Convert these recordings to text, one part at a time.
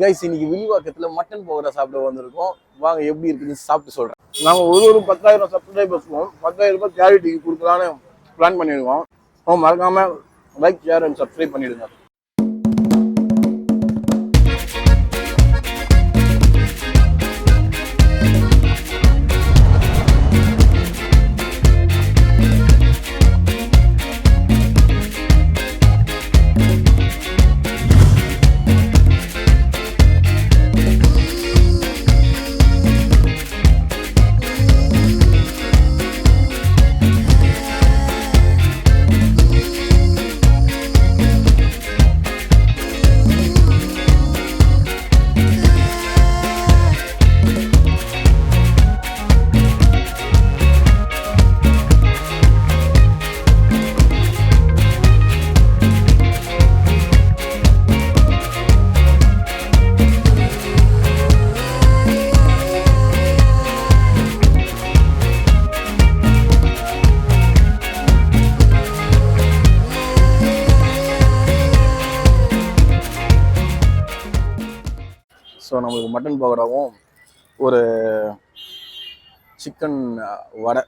Guys இன்னைக்கு வில்லிவாக்கத்தில் mutton pakoda சாப்பிட வந்திருக்கோம். வாங்க எப்படி இருக்குன்னு சாப்பிட்டு சொல்கிறேன். நாங்கள் ஒரு 10,000 சப்ஸ்கிரைபர்ஸ்க்கும் 10,000 ரூபாய் சேரிட்டிக்கு கொடுக்கலான்னு பிளான் பண்ணியிருக்கோம். மறக்காமல் லைக், ஷேர் அண்ட் சப்ஸ்கிரைப் பண்ணிடுங்க. ஸோ நம்மளுக்கு மட்டன் பக்கோடாவும் ஒரு சிக்கன் வடை,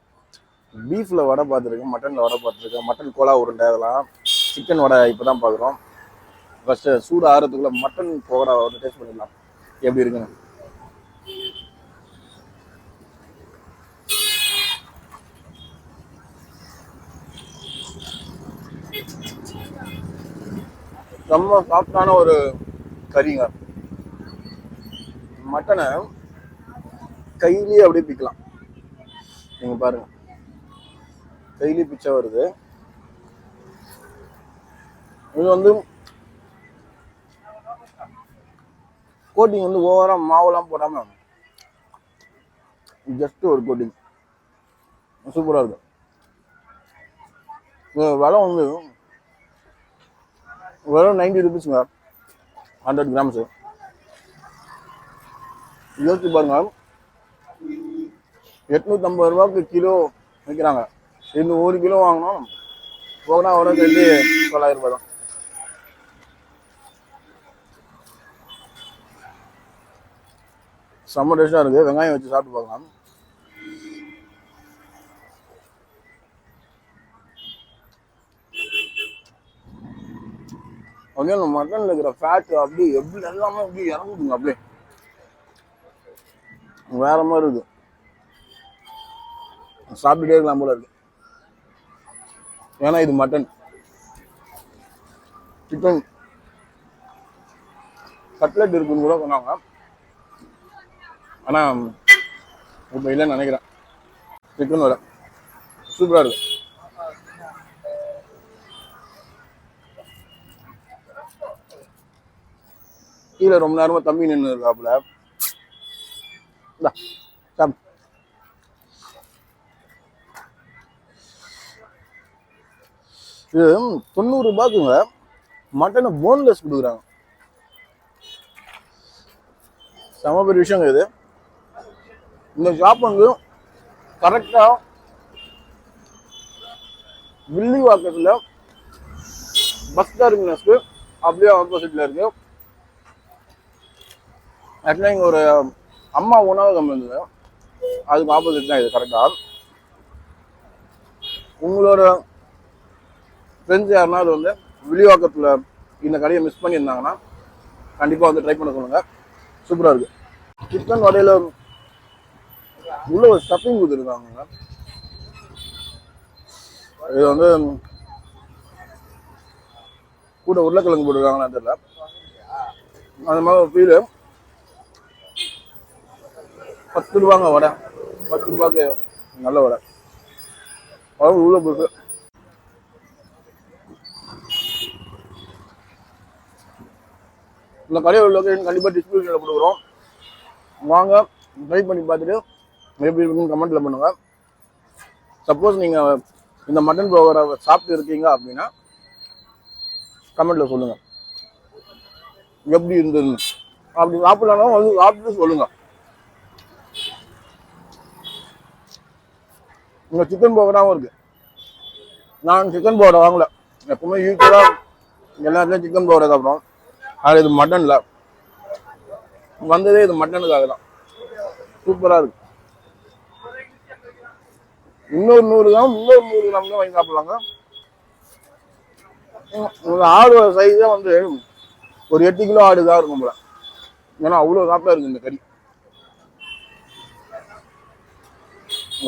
பீஃபில் வடை பார்த்துருக்கேன், மட்டனில் வடை பார்த்துருக்கேன், மட்டன் கோலா உருண்டை, அதெல்லாம் சிக்கன் வடை இப்போ தான் பார்க்குறோம். ஃபஸ்ட்டு சூடு ஆகிறதுக்குள்ளே மட்டன் பக்கோடா வந்து டேஸ்ட் பண்ணிடலாம் எப்படி இருக்குன்னு. ரொம்ப சாஃப்டான ஒரு கறிங்க. மட்டனை கையிலேயே அப்படியே பிக்கலாம். நீங்க பாருங்க, கையிலேயே பிச்சை வருது. இது வந்து கோட்டிங் வந்து ஓவரா மாவுலாம் போடாம ஜஸ்ட் ஒரு கோட்டிங் சூப்பரா இருக்கு. விலை வந்து வெறும் 90 ரூபீஸ்ங்க, 100 கிராம்ஸ். யோசிச்சு பாருங்க, 850 ரூபாய்க்கு கிலோ விற்கிறாங்க. இது 1 கிலோ வாங்கினோம் போகனா ஒரு சேர்த்து 9,000 ரூபாய் தான். செம்ம டேஸ்டாக இருக்குது. வெங்காயம் வச்சு சாப்பிட்டு பார்க்கலாம். அப்படியே அந்த மட்டனில் இருக்கிற ஃபேட் அப்படி எப்படி எல்லாமே அப்படி இறங்குதுங்க, அப்படியே வேற மாதிரி இருக்கு. சாப்பிட்டுட்டே இருக்கலாம் போல இருக்கு. ஏன்னா இது மட்டன். சிக்கன் கட்லெட் இருக்குன்னு கூட சொன்னாங்க, ஆனா இப்போ இல்லைன்னு நினைக்கிறேன். சிக்கன் வர சூப்பரா இருக்கு. கீழே ரொம்ப நேரமா தம்பி நின்று இருக்காப்புல. இது 90 ரூபாய்க்குங்க மட்டனை போன்லெஸ் கொடுக்குறாங்க. செம பெரிய விஷயங்க இது. இந்த ஷாப் வந்து கரெக்டா வில்லிவாக்கத்துல பஸ் டெர்மினஸ்க்கு அப்படியே ஆப்போசிட்ல இருக்கு. ஆக்சுவலா இங்க ஒரு அம்மா உணவகம் இருந்தது, அதுக்கு ஆப்போசிட் தான் இது. கரெக்டா உங்களோட ஃப்ரெண்ட்ஸ் யாருனாலும் வந்து வில்லிவாக்கத்தில் இந்த கடையை மிஸ் பண்ணியிருந்தாங்கன்னா கண்டிப்பாக வந்து ட்ரை பண்ண சொல்லுங்க. சூப்பராக இருக்கு. சிக்கன் வடையில் உள்ள ஒரு ஸ்டஃபிங் கொடுத்துருக்காங்க. இது வந்து கூட உருளைக்கிழங்கு போட்டுருக்காங்கன்னு தெரியல, அந்த மாதிரி ஒரு ஃபீலு. 10 ரூபாங்க வடை, 10 ரூபாய்க்கு நல்ல வடை. அதாவது உள்ள போட்டு இந்த கடையோட லொகேஷன் கண்டிப்பாக டிஸ்கிரிப்ஷனில் கொடுக்குறோம். வாங்க ட்ரை பண்ணி பார்த்துட்டு எப்படி இருக்குன்னு கமெண்ட்டில் பண்ணுங்கள். சப்போஸ் நீங்கள் இந்த மட்டன் பக்கோடா சாப்பிட்டு இருக்கீங்க அப்படின்னா கமெண்ட்டில் சொல்லுங்கள் எப்படி இருந்ததுன்னு. அப்படி சாப்பிடலாம் வந்து சாப்பிட்டு சொல்லுங்கள். இங்கே சிக்கன் பக்கோடாவும் இருக்குது. நான் சிக்கன் பக்கோடா வாங்கல, எப்பவுமே யூஸ்வலாக எல்லாத்துலேயும் சிக்கன் பக்கோடா சாப்பிட்றோம். அது இது மட்டனில் வந்ததே இது மட்டனுக்காக தான். சூப்பரா இருக்கு. இன்னொரு 100 கிராம் தான் வாங்கி சாப்பிடலாங்க. ஆடு சைஸே வந்து ஒரு 8 கிலோ ஆடு தான் இருக்கும் போல. ஏன்னா அவ்வளோ சாப்பிட்டா இருக்கு இந்த கறி.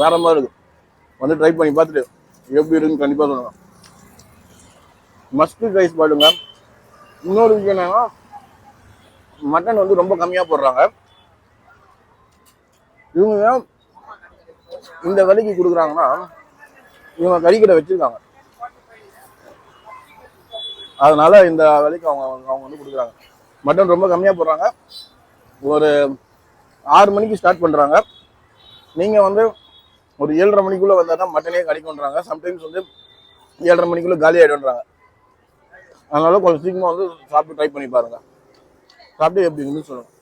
வேற மாதிரி இருக்கு. வந்து ட்ரை பண்ணி பார்த்துட்டு எப்படி இருக்குன்னு கண்டிப்பாக சொல்லுங்க. மஸ்ட் ரைஸ் பாடுங்க. இன்னொரு விஷயம் என்னன்னா மட்டன் வந்து ரொம்ப கம்மியாக போடுறாங்க. இவங்க இந்த விலைக்கு கொடுக்குறாங்கன்னா இவங்க கறிக்கடை வச்சிருக்காங்க, அதனால இந்த விலைக்கு அவங்க வந்து கொடுக்குறாங்க. மட்டன் ரொம்ப கம்மியாக போடுறாங்க. ஒரு 6 மணிக்கு ஸ்டார்ட் பண்ணுறாங்க. நீங்கள் வந்து ஒரு 7:30 மணிக்குள்ளே வந்தால் தான் மட்டனே கிடைக்கும்ன்றாங்க. சம்டைம்ஸ் வந்து 7:30 மணிக்குள்ளே காலி ஆகிடும்ன்றாங்க. அதனால கொஞ்சம் சீக்கிரமாக வந்து சாப்பிட்டு ட்ரை பண்ணி பாருங்க. சாப்பிட்டு எப்படி இருக்குன்னு சொல்லுங்கள்.